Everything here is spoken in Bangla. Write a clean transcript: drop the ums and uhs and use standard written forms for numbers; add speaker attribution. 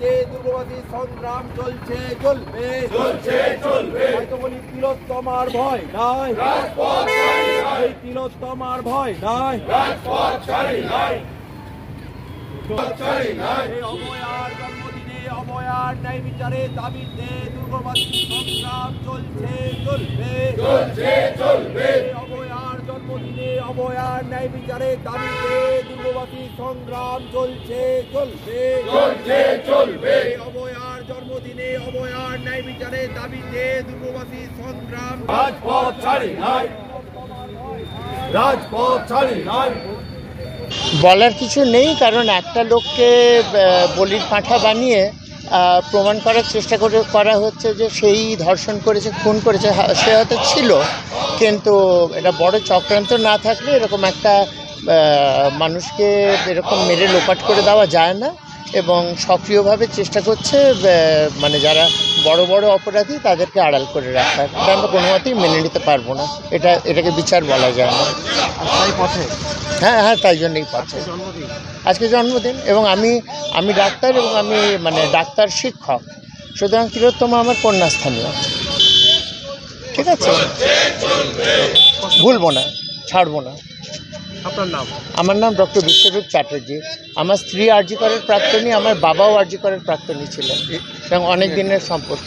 Speaker 1: দাবিতে দুর্গবাদী সংগ্রাম চলছে চলবে হয়তো বলি তিলোত্তমার ভয় নাই, এই তিলোত্তমার ভয় নাই, অভয়ার জন্মদিনে অভয়ার ন্যায় বিচারের দাবিতে দুর্গবাদী সংগ্রাম চলছে চলবে অভয়ার জন্মদিনে অভয়ার ন্যায় বিচারের দাবিতে দুর্গবাদী সংগ্রাম চলছে চলবে অভয়ার জন্মদিনে অভয়ার ন্যায় বিচারের দাবিতে দুর্গবাদী সংগ্রাম রাজপথ ছাড়ি নাই।
Speaker 2: বলার কিছু নেই, কারণ একটা লোককে বলির পাঁঠা বানিয়ে প্রমাণ করার চেষ্টা করা হচ্ছে যে সেই ধর্ষণ করেছে, খুন করেছে। সে হয়তো ছিল, কিন্তু এটা বড় চক্রান্ত না থাকলে এরকম একটা মানুষকে এরকম মেরে লোপাট করে দেওয়া যায় না, এবং সক্রিয়ভাবে চেষ্টা করছে মানে যারা বড় বড় অপরাধী তাদেরকে আড়াল করে রাখার। এটা আমরা কোনো মতেই মেনে নিতে পারবো না, এটাকে বিচার বলা যায় না। হ্যাঁ, তাই জন্যই পাচ্ছে। আজকে জন্মদিন, এবং আমি ডাক্তার, এবং আমি মানে ডাক্তার শিক্ষক, সুতরাং তিলোত্তমা আমার কন্যাস্থানীয়। ঠিক আছে, ভুলবো না, ছাড়বো না।
Speaker 3: আপনার নাম?
Speaker 2: আমার নাম ডক্টর বিশ্বরূপ চ্যাটার্জি। আমার স্ত্রী আরজি করের প্রাক্তনী, আমার বাবাও আরজি করের প্রাক্তনী ছিলেন, এবং অনেক দিনের সম্পর্ক।